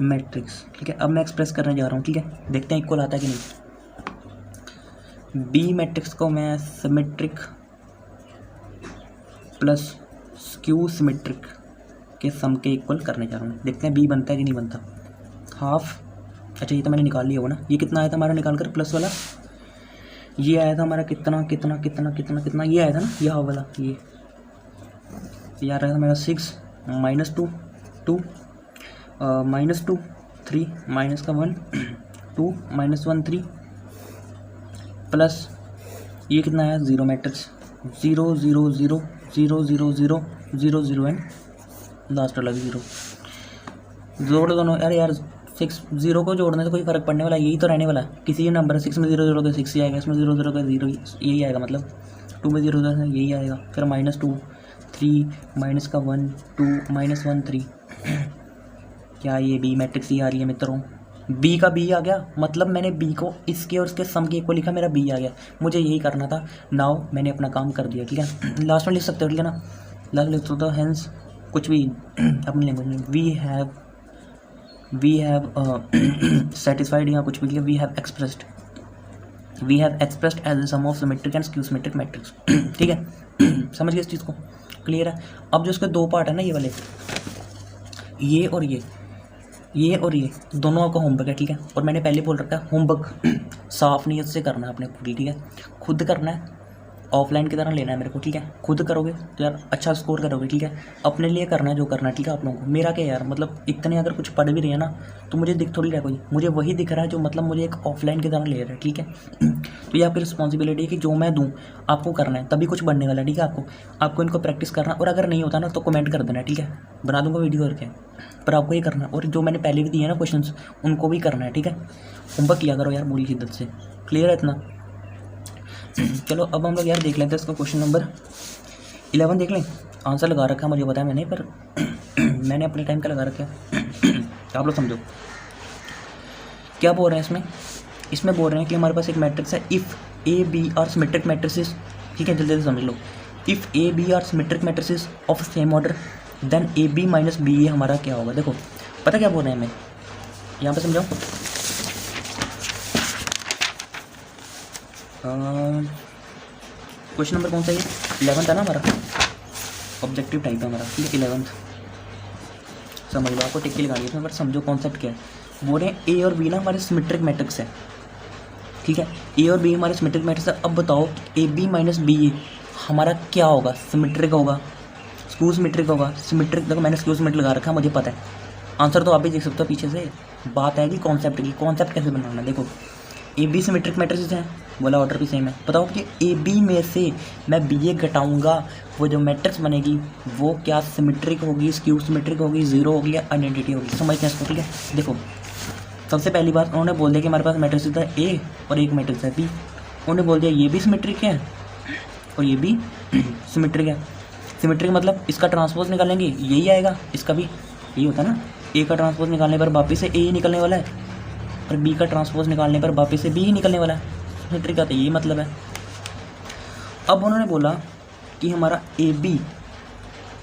मैट्रिक्स। ठीक है, अब मैं एक्सप्रेस करने जा रहा हूँ। ठीक है, देखते हैं इक्वल आता है कि नहीं। बी मैट्रिक्स को मैं सिमेट्रिक प्लस स्क्यू सिमेट्रिक के सम के इक्वल करने जा रहा हूँ। देखते हैं बी बनता है कि नहीं बनता। हाफ, अच्छा ये तो मैंने निकाल लिया होगा ना। ये कितना आया था हमारा निकाल कर प्लस वाला, ये आया था हमारा कितना कितना कितना कितना कितना, ये आया था ना, यह वाला ये आ रहा था मेरा 6 माइनस 2 माइनस 2 3 माइनस का 1 2 माइनस 1 3 प्लस ये कितना आया 0 मैट्रिक्स 0 0 0 0 0 0 0 0 एंड लास्ट अलग 0 जोड़ दोनों। यार 6 0 को जोड़ने से कोई फ़र्क पड़ने वाला, यही तो रहने वाला। किसी भी नंबर 6 में 0 0 का 6 ही आएगा, इसमें 0 0 का 0 यही आएगा, मतलब 2 में 0 0 यही आएगा। फिर माइनस 2 3 माइनस का 1 2 माइनस 1 3 क्या ये बी मैट्रिक्स ही आ रही है मित्रों। बी का बी आ गया, मतलब मैंने बी को इसके और इसके सम के इक्वल लिखा, मेरा बी आ गया। मुझे यही करना था। नाउ मैंने अपना काम कर दिया। ठीक है, लास्ट में लिख सकते हो। ठीक है ना, लास्ट लिख सकते हो। हेंस कुछ भी अपनी लैंग्वेज में वी हैव सेटिस्फाइड या कुछ भी, we have expressed as the sum of symmetric and skew symmetric matrix. ठीक है, समझ गए इस चीज़ को, क्लियर है। अब जो इसके 2 पार्ट है ना, ये वाले, ये और ये दोनों आपका होमवर्क है। ठीक है, और मैंने पहले बोल रखा है होमवर्क साफ नीयत से करना है अपने पूरी। ठीक है, खुद करना है, ऑफलाइन की तरह लेना है मेरे को। ठीक है, खुद करोगे तो यार अच्छा स्कोर करोगे। ठीक है, अपने लिए करना है जो करना है। ठीक है, आप लोगों को मेरा क्या यार, मतलब इतने अगर कुछ पढ़ भी रहे हैं ना तो मुझे दिख थोड़ी रहा कोई, मुझे वही दिख रहा है जो मतलब मुझे एक ऑफलाइन की तरह ले रहा है। ठीक है, तो ये आपकी रिस्पॉन्सिबिलिटी है कि जो मैं दूँ आपको करना है, तभी कुछ बनने वाला है। ठीक है, आपको इनको प्रैक्टिस करना, और अगर नहीं होता ना तो कमेंट कर देना। ठीक है, बना दूंगा वीडियो करके, पर आपको ये करना है। और जो मैंने पहले भी दिए ना क्वेश्चंस, उनको भी करना है। ठीक है, होमवर्क किया करो यार पूरी शिद्दत से, क्लियर है इतना। चलो अब हम लोग यार देख लेते हैं इसका क्वेश्चन नंबर 11 देख लें। आंसर लगा रखा है, मुझे पता है मैंने, पर मैंने अपने टाइम का लगा रखा है। आप लोग समझो क्या बोल रहे हैं इसमें बोल रहे हैं कि हमारे पास एक मैट्रिक्स है, if A B are symmetric matrices. ठीक है, जल्दी से समझ लो। If A B are symmetric matrices of same order then A B minus B A हमारा क्या होगा। देखो पता क्या बोल रहे हैं हमें, यहाँ पे समझाओ। क्वेश्चन नंबर कौन सा है, 11 था ना हमारा, ऑब्जेक्टिव टाइप है हमारा। ठीक है, 11 समझ लो, आपको टिक की लगानी है इसमें, बट समझो कॉन्सेप्ट क्या है। बोल रहे हैं ए और बी ना हमारे सिमेट्रिक मैट्रिक्स है। ठीक है, ए और बी हमारे सिमेट्रिक मैट्रिक्स है। अब बताओ ए बी माइनस बी ए हमारा क्या होगा, सिमेट्रिक होगा, स्क्यू सिमेट्रिक होगा, सिमेट्रिक। देखो मैंने स्क्यू सिमेट्रिक लगा रखा है, मुझे पता है। आंसर तो आप भी देख सकते हो पीछे से। बात है कि कॉन्सेप्ट की, कॉन्सेप्ट कैसे बनाना। देखो ए बी सिमेट्रिक मैट्रिक्स हैं, बोला ऑर्डर भी सेम है। बताओ कि ए बी में से मैं बी ए घटाऊँगा, वो जो मैट्रिक्स बनेगी वो क्या सिमेट्रिक होगी, स्क्यू सिमेट्रिक होगी, जीरो होगी या आइडेंटिटी होगी। समझते हैं इसको। ठीक है, देखो सबसे पहली बात उन्होंने बोल दिया कि हमारे पास मैट्रिक्स है ए और एक मैट्रिक्स है बी। उन्होंने बोल दिया ये भी सिमेट्रिक है और ये भी सिमेट्रिक है। सिमेट्रिक मतलब इसका ट्रांसपोज निकालेंगे यही आएगा, इसका भी यही होता है ना। ए का ट्रांसपोज निकालने पर वापस से ए ही निकलने वाला है, और बी का ट्रांसपोज निकालने पर वापस से बी ही निकलने वाला है। सिमेट्रिक का तो यही मतलब है। अब उन्होंने बोला कि हमारा ए बी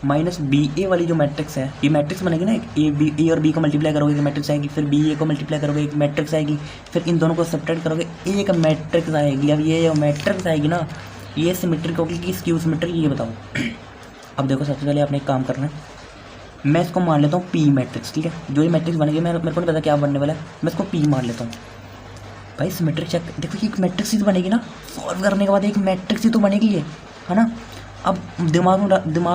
माइनस बी ए वाली जो मैट्रिक्स है, ये मैट्रिक्स बनेगी ना, एक ए और बी को मल्टीप्लाई करोगे एक मैट्रिक्स आएगी, फिर बी ए को मल्टीप्लाई करोगे एक मैट्रिक्स आएगी, फिर इन दोनों को सब्ट्रैक्ट करोगे एक मैट्रिक्स आएगी। अब ये जो मैट्रिक्स आएगी ना, ये सिमेट्रिक होगी कि स्क्यू सिमेट्रिक, ये बताओ। अब देखो सबसे पहले आपने एक काम करना है, मैं इसको मान लेता हूँ पी मैट्रिक्स। ठीक है, जो ये मैट्रिक्स बनेगी मेरे को नहीं पता क्या बनने वाला है, मैं इसको पी मान लेता हूँ। भाई सिमेट्रिक चेक, देखो ये एक मैट्रिक्स ही तो बनेगी ना, सॉल्व करने के बाद एक मैट्रिक्स ही तो बनेगी ये, है ना। अब दिमाग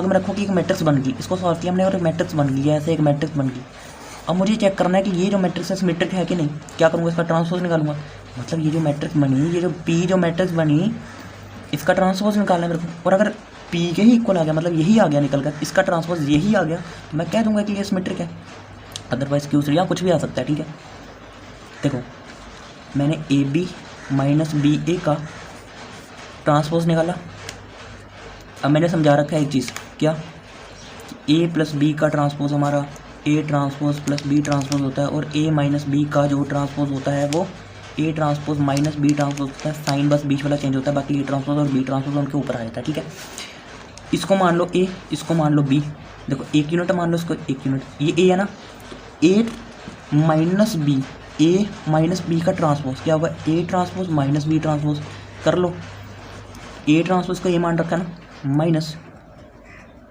में रखो कि एक मैट्रिक्स बन गई, इसको सॉल्व किया हमने और एक मैट्रिक्स बन गई, ऐसे एक मैट्रिक्स बन गई। अब मुझे चेक करना है कि ये जो मैट्रिक्स है सिमेट्रिक है कि नहीं। क्या करूँगा, इसका ट्रांसपोज निकालूंगा। मतलब ये जो मैट्रिक्स बनी, ये जो पी जो मैट्रिक्स बनी, इसका ट्रांसपोज निकालना है मेरे को। और अगर पी के ही इक्वल आ गया, मतलब यही आ गया निकल कर, इसका ट्रांसपोज यही आ गया, तो मैं कह दूंगा कि ये सिमेट्रिक है। अदरवाइज क्यू से या कुछ भी आ सकता है। ठीक है, देखो मैंने ए बी माइनस बी ए का ट्रांसपोज निकाला। अब मैंने समझा रखा है एक चीज़, क्या ए प्लस बी का ट्रांसपोज हमारा A transpose plus B transpose होता है, और ए माइनस बी का जो ट्रांसपोज होता है वो A transpose minus B transpose होता है। साइन बस बीच वाला चेंज होता है, बाकी ए ट्रांसपोज और बी ट्रांसपोज उनके ऊपर आ जाता है। ठीक है, इसको मान लो ए, इसको मान लो बी। देखो 1 यूनिट मान लो इसको, 1 यूनिट, ये ए है ना, A minus B, A minus B का ट्रांसपोज क्या होगा, A transpose minus B transpose. कर लो, ए ट्रांसपोज को ए मान रखा है ना, माइनस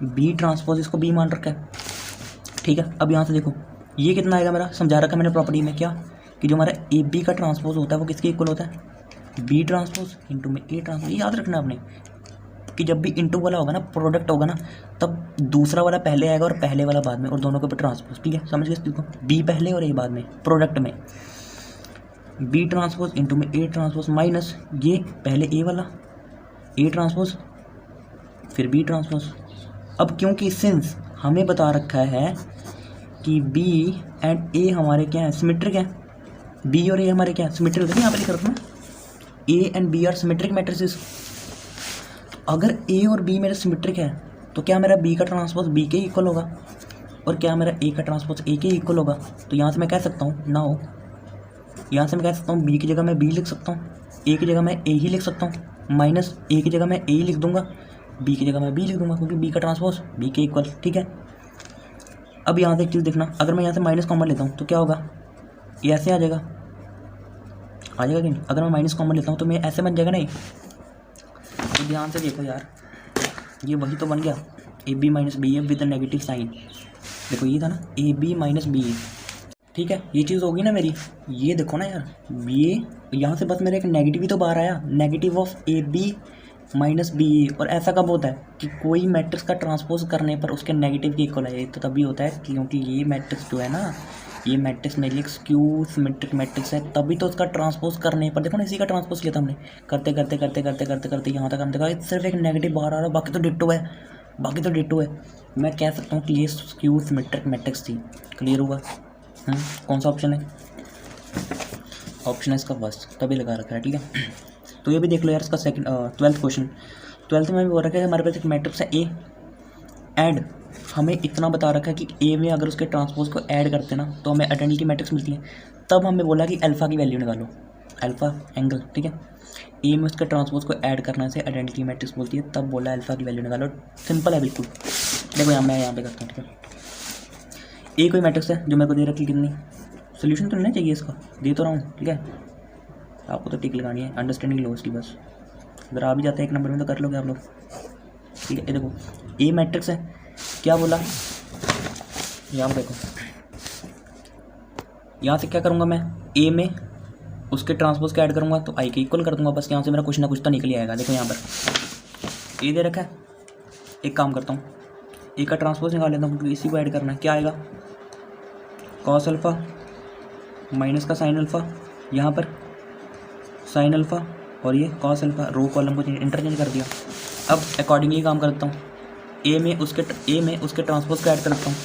बी ट्रांसपोज इसको बी मान रखा है। ठीक है, अब यहाँ से देखो ये कितना आएगा मेरा, समझा रखा है मैंने प्रॉपर्टी में क्या, कि जो हमारा ए बी का ट्रांसपोज होता है वो किसके इक्वल होता है, बी ट्रांसपोज इंटू में ए ट्रांसपोज। ये याद रखना आपने कि जब भी इंटू वाला होगा ना, प्रोडक्ट होगा ना, तब दूसरा वाला पहले आएगा और पहले वाला बाद में, और दोनों के ऊपर ट्रांसपोज। ठीक है, समझ गए इस चीज़ को, बी पहले और ए बाद में, प्रोडक्ट में बी ट्रांसपोज इंटू में ए ट्रांसपोज माइनस ये पहले ए वाला ए ट्रांसपोज फिर बी ट्रांसपोज। अब क्योंकि सिंस हमें बता रखा है कि बी एंड ए हमारे क्या है, सिमेट्रिक है, बी और ए हमारे क्या है, सिमेट्रिक है। यहाँ पे लिख रखा हूँ A and B are symmetric matrices. अगर ए और बी मेरे सिमेट्रिक है तो क्या मेरा बी का ट्रांसपोज बी के इक्वल होगा, और क्या मेरा ए का ट्रांसपोज ए के इक्वल होगा। तो यहाँ से मैं कह सकता हूँ ना हो, यहाँ से मैं कह सकता हूँ बी की जगह मैं बी लिख सकता हूँ, ए की जगह मैं ए ही लिख सकता हूँ, माइनस ए की जगह मैं ए ही लिख दूंगा, बी की जगह मैं बी लिख दूंगा, क्योंकि बी का ट्रांसपोज बी के इक्वल। ठीक है, अब यहाँ से एक चीज़ देखना, अगर मैं यहाँ से माइनस कॉमन लेता हूँ तो क्या होगा, ये ऐसे आ जाएगा, आ जाएगा कि नहीं। अगर मैं माइनस कॉमन लेता हूँ तो मैं ऐसे बन जाएगा नहीं। तो ध्यान से देखो यार, ये वही तो बन गया, A B minus B A with negative sign. देखो ये था ना, A B minus B A. ठीक है, ये चीज़ होगी ना मेरी, ये देखो ना यार, बी ए, यहाँ से बस मेरा एक नेगेटिव ही तो बाहर आया, negative of A B minus B A. और ऐसा कब होता है कि कोई मैट्रिक्स का ट्रांसपोज करने पर उसके नेगेटिव के इक्वल है, तो तभी होता है क्योंकि ये मैट्रिक्स जो है ना, ये मैट्रिक्स मेरे लिए स्क्यू सिमेट्रिक मैट्रिक्स है, तभी तो उसका ट्रांसपोज करने पर, देखो ना इसी का ट्रांसपोज किया था हमने, करते करते करते करते करते करते यहाँ तक हमने देखा सिर्फ एक नेगेटिव बाहर आ रहा है, बाकी तो डिट्टो है, बाकी तो डिट्टो है। मैं कह सकता हूँ कि ये स्क्यू सिमेट्रिक मैट्रिक्स थी। क्लियर हुआ? कौन सा ऑप्शन है? ऑप्शन है इसका फर्स्ट, तभी लगा रखा है। ठीक है, तो ये भी देख लो यार, इसका सेकंड 12th क्वेश्चन। 12th में भी बोल रखा है हमारे पास एक मैट्रिक्स है ए, एंड हमें इतना बता रखा है कि ए में अगर उसके ट्रांसपोज को ऐड करते ना तो हमें आइडेंटिटी मैट्रिक्स मिलती है। तब हमें बोला कि अल्फ़ा की वैल्यू निकालो, अल्फ़ा एंगल। ठीक है, ए में उसके ट्रांसपोज को ऐड करने से आइडेंटिटी मैट्रिक्स बोलती है, तब बोला अल्फ़ा की वैल्यू निकालो। सिंपल है बिल्कुल। देखो यहाँ मैं यहाँ पे करता हूँ। ठीक है, ए कोई मैट्रिक्स है जो मेरे को दे रखी, कितनी सोल्यूशन तो नहीं चाहिए इसका, दे तो रहा हूँ। ठीक है, आपको तो टिक लगानी है, अंडरस्टैंडिंग लो इसकी बस। अगर आ भी जाता है एक नंबर में तो कर लोगे आप लोग। ठीक है, ये देखो ए मैट्रिक्स है, क्या बोला, यहाँ देखो, यहाँ से क्या करूँगा मैं, ए में उसके ट्रांसपोज को ऐड करूँगा तो आई के इक्वल कर दूँगा, बस यहाँ से मेरा कुछ ना कुछ तो निकल आएगा। देखो यहाँ पर ए दे रखा है, एक काम करता हूँ, ए का ट्रांसपोज निकाल लेता हूँ क्योंकि इसी को ऐड करना है। क्या आएगा, कॉस अल्फ़ा माइनस का साइन अल्फ़ा, यहाँ पर साइन अल्फ़ा और ये कॉस अल्फ़ा, रो कॉलम को इंटरचेंज कर दिया। अब अकॉर्डिंगली काम करता हूँ, ए में उसके ट्रांसपोज को ऐड करता हूँ,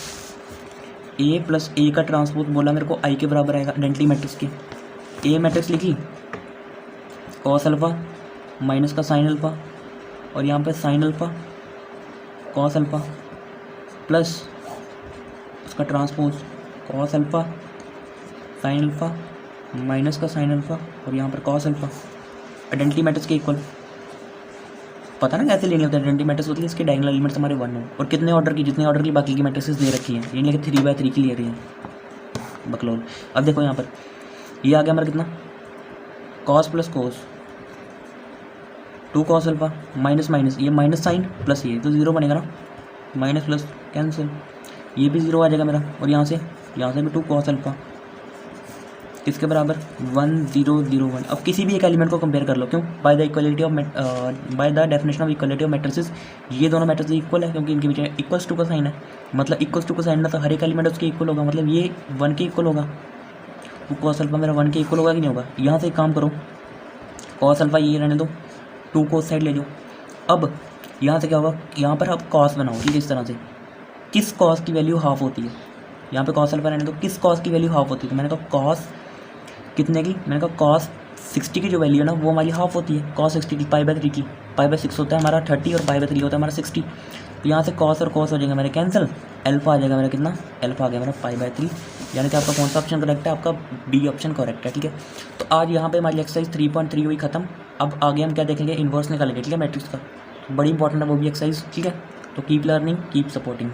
ए प्लस ए का ट्रांसपोज बोला मेरे को आई के बराबर आएगा आइडेंटिटी मैट्रिक्स की। ए मैट्रिक्स लिखी, कॉस अल्फ़ा माइनस का साइन अल्फ़ा, और यहाँ पे sine alpha cos alpha plus उसका transpose cos alpha sine alpha minus का साइन अल्फ़ा, और यहाँ पर कॉस अल्फ़ा आइडेंटिटी मैट्रिक्स के इक्वल। पता ना कैसे लेनी होती है आइडेंटिटी मैट्रिक्स, होती है इसके डायगोनल एलिमेंट्स हमारे 1 हो, और कितने ऑर्डर की, जितने ऑर्डर की बाकी की मैट्रिक्सेस दे रखी हैं, ये नहीं कि 3/3 की ले रही हैं बकलोल। अब देखो यहाँ पर ये आ गया हमारा कितना, cos plus cos 2 cos alpha minus minus ये माइनस साइन प्लस ये तो 0 बनेगा ना, माइनस प्लस कैंसिल, ये भी 0 आ जाएगा मेरा, और यहाँ से भी 2 कॉस अल्फ़ा किसके बराबर 1 0 0 1। अब किसी भी एक एलिमेंट को कंपेयर कर लो, क्यों, by the definition of equality of matrices, ये दोनों मैट्रिक्स इक्वल है क्योंकि इनके बीच में इक्वल्स टू का साइन है, मतलब इक्वल्स टू का साइन ना, तो हर एक एलिमेंट उसके इक्वल होगा, मतलब ये 1 के इक्वल होगा। तो कॉस अल्फ़ा मेरा 1 के इक्वल होगा कि नहीं होगा। यहाँ से एक काम करो, कॉस अल्फ़ा ये रहने दो, 2 कोस साइड ले जाओ। अब यहाँ से क्या होगा, यहाँ पर आप कॉस बनाओ, ठीक है, इस तरह से, किस कॉस की वैल्यू हाफ होती है, यहाँ पे कॉस अल्फ़ा रहने दो, किस कॉस की वैल्यू हाफ होती है, तो मैंने कहा कॉस कितने की, मैंने कहा कॉस 60 की जो वैल्यू है ना वो हमारी हाफ होती है, कॉस 60 की, पाई/3 की, पाई/6 होता है हमारा 30 और पाई/3 होता है हमारा 60। तो यहाँ से कॉस और कॉस हो जाएंगे हमारे कैंसिल, अल्फा आ जाएगा मेरा कितना, अल्फा आ गया मेरा π/3, यानी कि आपका कौन सा ऑप्शन करेक्ट है, आपका डी ऑप्शन करेक्ट है। ठीक है, तो आज यहाँ पे हमारी एक्सरसाइज 3.3 हुई खत्म। अब आगे हम क्या देखेंगे, इन्वर्स निकालेंगे। ठीक है, मैट्रिक्स का बड़ी इंपॉर्टेंट है वो भी एक्सरसाइज। ठीक है, तो कीप लर्निंग, कीप सपोर्टिंग।